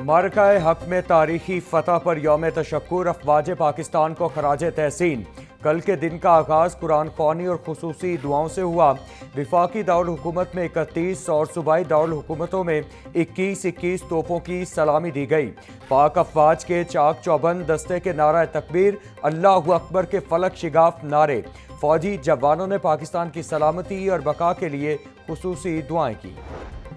मार्का हक में तारीखी फतह पर यौम तशक्कुर अफवाज पाकिस्तान को खराज तहसीन। कल के दिन का आगाज़ कुरान ख्वानी और खुसूसी दुआओं से हुआ। विफाकी दारुल हुकूमत में 31 और सूबाई दारुल हुकूमतों में 21-21 तोपों की सलामी दी गई। पाक अफवाज के चाक चौबंद दस्ते के नारा तकबीर, अल्लाहु अकबर के फलक शिगाफ नारे। फौजी जवानों ने पाकिस्तान की सलामती और बका के लिए खुसूसी दुआएं की।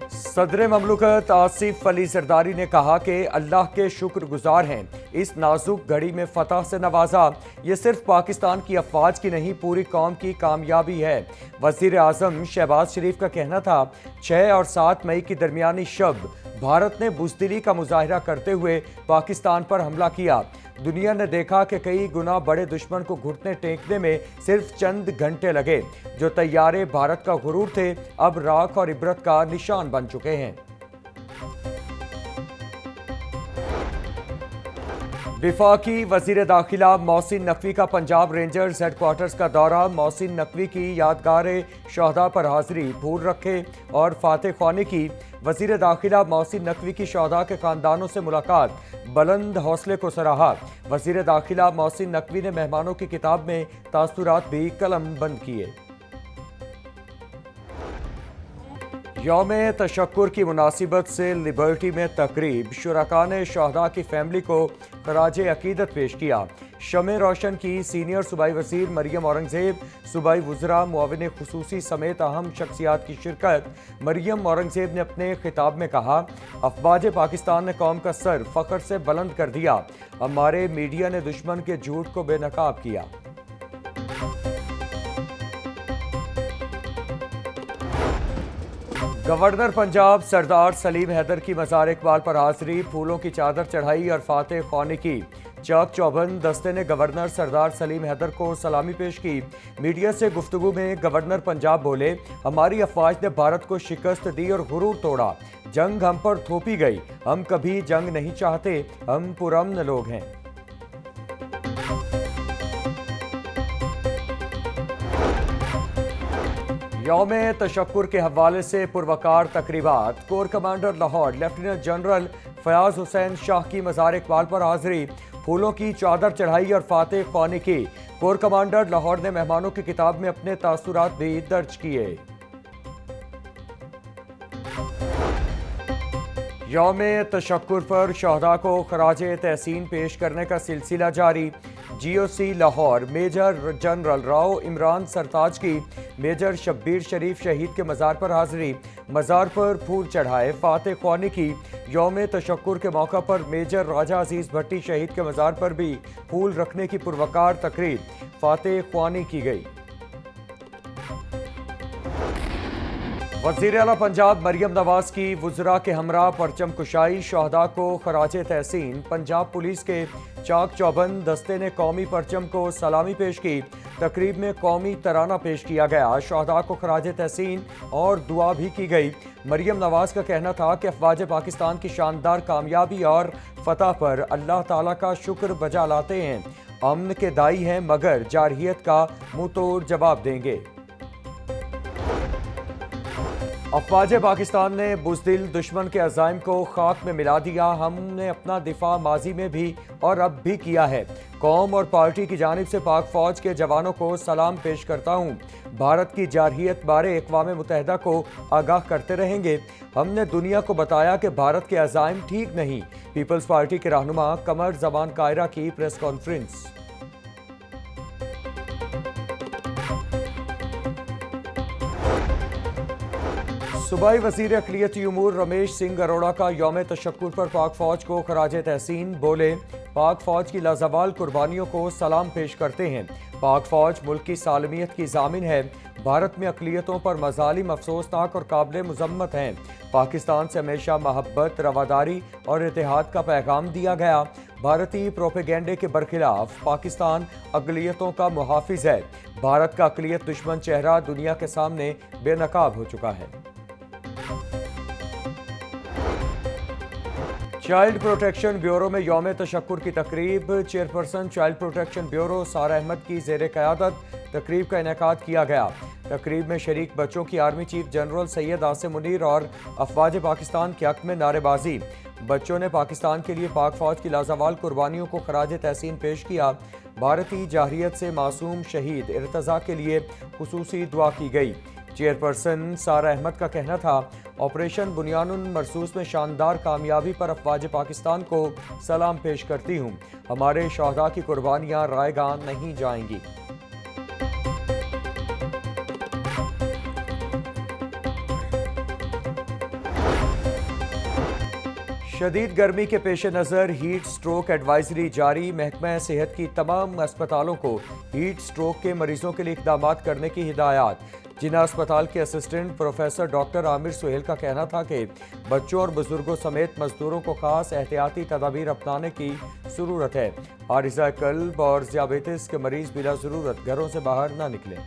सदर ममलुकत आसिफ अली जरदारी ने कहा कि अल्लाह के शुक्रगुजार हैं, इस नाजुक घड़ी में फतह से नवाजा। ये सिर्फ पाकिस्तान की अफवाज की नहीं, पूरी कौम की कामयाबी है। वजीर आजम शहबाज शरीफ का कहना था, 6 और 7 मई की दरमियानी शब भारत ने बुज़दिली का मुजाहिरा करते हुए पाकिस्तान पर हमला किया। दुनिया ने देखा कि कई गुना बड़े दुश्मन को घुटने टेकने में सिर्फ चंद घंटे लगे। जो तैयारे भारत का गुरूर थे, अब राख और इबरत का निशान बन चुके हैं। विफाकी वजीर दाखिला मोहसिन नकवी का पंजाब रेंजर्स हेडक्वार्टर्स का दौरा। मोहसिन नकवी की यादगार शहदा पर हाजिरी, फूल रखे और फातह ख्वानी की। वजीर दाखिला मोहसिन नकवी की शहदा के खानदानों से मुलाकात, बुलंद हौसले को सराहा। वजीर दाखिला मोहसिन नकवी ने मेहमानों की किताब में तासुरात भी कलम बंद किए। यौम तशक्कुर की मुनासिबत से लिबर्टी में तकरीब, शुरका ने शहदा की फैमिली को खराज अकीदत पेश किया। शमे रोशन की सीनियर सूबाई वजीर मरियम औरंगजेब, सूबाई वज़रा, मुआविन खुसूसी समेत अहम शख्सियात की शिरकत। मरियम औरंगजेब ने अपने खिताब में कहा, अफवाज पाकिस्तान ने कौम का सर फ़ख्र से बुलंद कर दिया। हमारे मीडिया ने दुश्मन के झूठ को बेनकाब किया। गवर्नर पंजाब सरदार सलीम हैदर की मज़ार इकबाल पर हाजिरी, फूलों की चादर चढ़ाई और फातह ख्वानी की। चाक चौबंद दस्ते ने गवर्नर सरदार सलीम हैदर को सलामी पेश की। मीडिया से गुफ्तगू में गवर्नर पंजाब बोले, हमारी अफवाज ने भारत को शिकस्त दी और गुरूर तोड़ा। जंग हम पर थोपी गई, हम कभी जंग नहीं चाहते, हम पुरअमन लोग हैं। यौम तशक्कुर के हवाले से पुरवकार तकरीबात। Core commander Lahore lieutenant general Fayyaz Hussain Shah की मज़ार इकबाल पर हाजिरी, फूलों की चादर चढ़ाई और फातह ख्वानी की। कोर कमांडर लाहौर ने मेहमानों की किताब में अपने तासुरात भी दर्ज किए। यौम तशक्कुर पर शहदा को खराज तहसीन पेश करने का सिलसिला जारी। GOC Lahore major general Rao Imran Sartaj की मेजर शब्बीर शरीफ शहीद के मज़ार पर हाजिरी, मज़ार पर फूल चढ़ाए, फातह ख्वानी की। यौम तशक्कुर के मौका पर मेजर राजा अजीज भट्टी शहीद के मज़ार पर भी फूल रखने की पुरवकार तकरीब, फातह ख्वानी की गई। वज़ीर आला पंजाब मरियम नवाज की वज़रा के हमरा परचम कुशाई, शहदा को खराज तहसीन। पंजाब पुलिस के चाक चौबंद दस्ते ने कौमी परचम को सलामी पेश की। तकरीब में कौमी तराना पेश किया गया, शहदा को खराज तहसीन और दुआ भी की गई। मरियम नवाज का कहना था कि अफवाज पाकिस्तान की शानदार कामयाबी और फतह पर अल्लाह ताला का शुक्र बजा लाते हैं। अमन के दाई हैं मगर जारहियत का मुंह तोड़ जवाब देंगे। अफवाज पाकिस्तान ने बुज़दिल दुश्मन के अज़ाइम को खाक में मिला दिया। हमने अपना दिफा माजी में भी और अब भी किया है। कौम और पार्टी की जानिब से पाक फौज के जवानों को सलाम पेश करता हूँ। भारत की जारहियत बारे अक़वाम मुत्तहिदा को आगाह करते रहेंगे। हमने दुनिया को बताया कि भारत के अज़ाइम ठीक नहीं। पीपल्स पार्टी के रहनुमा कमर जमान कायरा की प्रेस कॉन्फ्रेंस। सूबाई वज़ीर अक़लियती उमूर रमेश सिंह अरोड़ा का यौम तशक्कुर पर पाक फ़ौज को खराज तहसीन, बोले, पाक फ़ौज की लाजवाल कुर्बानियों को सलाम पेश करते हैं। पाक फ़ौज मुल्क की सालमियत की ज़ामिन है। भारत में अक़लियतों पर मज़ालिम अफसोसनाक और काबिल मुज़म्मत हैं। पाकिस्तान से हमेशा महब्बत, रवादारी और इत्तेहाद का पैगाम दिया गया। भारतीय प्रोपेगेंडे के बरखिलाफ पाकिस्तान अक़लियतों का मुहाफ़िज़ है। भारत का अक़लियत दुश्मन चेहरा दुनिया के सामने बेनकाब हो चुका है। चाइल्ड प्रोटेक्शन ब्यूरो में यौम तशक्कुर की तकरीब। चेयरपर्सन चाइल्ड प्रोटेक्शन ब्यूरो सारा अहमद की ज़ेर क़यादत तकरीब का इनेकाद किया गया। तकरीब में शरीक बच्चों की army chief general Syed Asim Munir और अफवाज पाकिस्तान के हक में नारेबाजी। बच्चों ने पाकिस्तान के लिए पाक फौज की लाजवाल कुर्बानियों को खराज तहसीन पेश किया। भारतीय जारहियत से मासूम शहीद इर्तज़ा के लिए खुसूसी दुआ की गई। चेयरपर्सन सारा अहमद का कहना था, ऑपरेशन बुनियानुन मरसूस में शानदार कामयाबी पर अफवाज पाकिस्तान को सलाम पेश करती हूँ। हमारे शहदा की कुर्बानियाँ रायगां नहीं जाएंगी। शदीद गर्मी के पेश नज़र हीट स्ट्रोक एडवाइजरी जारी। महकमा सेहत की तमाम अस्पतालों को हीट स्ट्रोक के मरीजों के लिए इक़दाम करने की हिदायत। जिना अस्पताल के assistant professor doctor Amir Suhail का कहना था कि बच्चों और बुजुर्गों समेत मजदूरों को खास एहतियाती तदाबीर अपनाने की ज़रूरत है। आरिज़ा कल्ब और ज़ियाबेतिस के मरीज बिला ज़रूरत घरों से बाहर ना निकलें।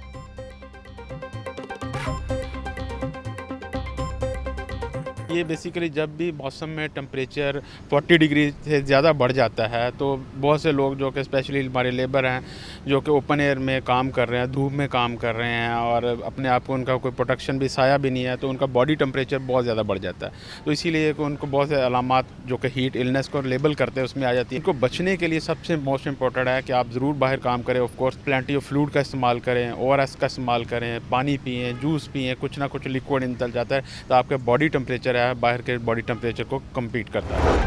ये बेसिकली जब भी मौसम में टेम्परेचर 40 डिग्री से ज़्यादा बढ़ जाता है तो बहुत से लोग जो कि स्पेशली हमारे लेबर हैं जो कि ओपन एयर में काम कर रहे हैं, धूप में काम कर रहे हैं और अपने आप को उनका कोई प्रोटेक्शन भी साया भी नहीं है, तो उनका बॉडी टेम्परेचर बहुत ज़्यादा बढ़ जाता है। तो इसीलिए उनको बहुत से अलामात जो कि हीट इलनेस को लेबल करते हैं उसमें आ जाती है। इनको बचने के लिए सबसे मोस्ट इंपॉर्टेंट है कि आप ज़रूर बाहर काम करें। Of course plenty of fluid का इस्तेमाल करें, ORS का इस्तेमाल करें, पानी पिएँ, जूस पिएँ, कुछ ना कुछ लिक्विड निकल जाता है तो आपका बॉडी टेम्परेचर है बाहर के बॉडी टेम्परेचर को कम्पीट करता है।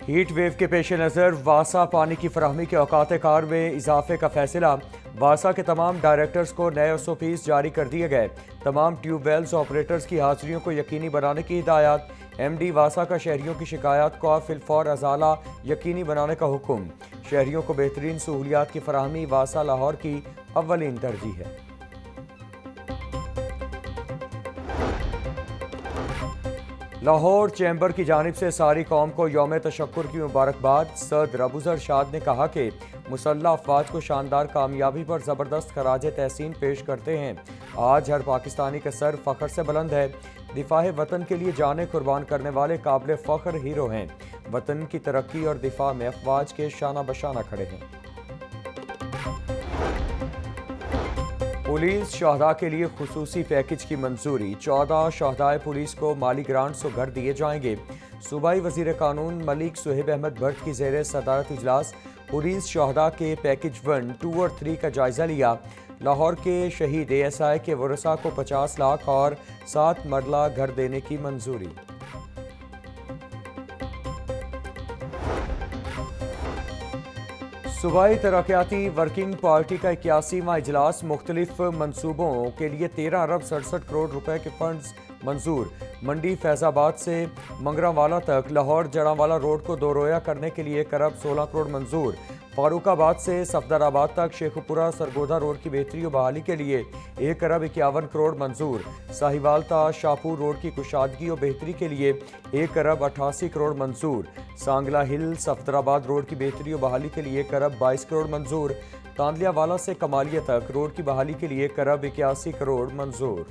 हीट वेव के पेश नज़र वासा पानी की फराहमी के औकात कार में इजाफे का फैसला। वासा के तमाम डायरेक्टर्स को नए SOPs जारी कर दिए गए। तमाम ट्यूबवेल्स ऑपरेटर्स की हाजिरियों को यकीनी बनाने की हिदायत। MD वासा का शहरियों की शिकायत को फिलफौर अजाला यकीनी बनाने का हुक्म। शहरियों को बेहतरीन सहूलियात की फराहमी वासा लाहौर की अव्वलीन तरजीह है। लाहौर चैम्बर की जानिब से सारी कौम को यौम तशक्कुर की मुबारकबाद। सदर अबूजर शाद ने कहा कि मुसल्लह अफवाज को शानदार कामयाबी पर ज़बरदस्त खराज तहसीन पेश करते हैं। आज हर पाकिस्तानी का सर फ़ख्र से बुलंद है। दिफाए वतन के लिए जाने कुर्बान करने वाले काबिल फ़ख्र हीरो हैं। वतन की तरक्की और दिफा में अफवाज के शाना बशाना खड़े हैं। पुलिस शहदा के लिए खुसूसी पैकेज की मंजूरी। 14 शहदाए पुलिस को माली ग्रांट्स और घर दिए जाएंगे। सूबाई वजीर कानून मलिक सुहेब अहमद भट्ट की ज़ेर सदारत इजलास पुलिस शहदा के पैकेज 1, 2 और 3 का जायजा लिया। लाहौर के शहीद ASI के वरसा को 50 लाख और 7 मरला घर देने की मंजूरी। सूबाई तरक्याती वर्किंग पार्टी का 81वां इजलास। मुख्तलिफ मनसूबों के लिए 13 अरब 67 करोड़ रुपए के फंड्स मंजूर। मंडी फैजाबाद से मंगरावाला तक लाहौर जड़ावाला रोड को दोरोया करने के लिए 1 अरब 16 करोड़ मंजूर। फारूकाबाद से सफदराबाद तक शेखुपुरा सरगोधा रोड की बेहतरी और बहाली के लिए 1 अरब 51 करोड़ मंजूर। साहिवाल ता शाहपुर रोड की कुशादगी और बेहतरी के लिए 1 अरब 88 करोड़ मंजूर। सांगला हिल सफदराबाद रोड की बेहतरी और बहाली के लिए 1 अरब 22 करोड़ मंजूर। तांदलियावाला से कमालिया तक रोड की बहाली के लिए 1 अरब 81 करोड़ मंजूर।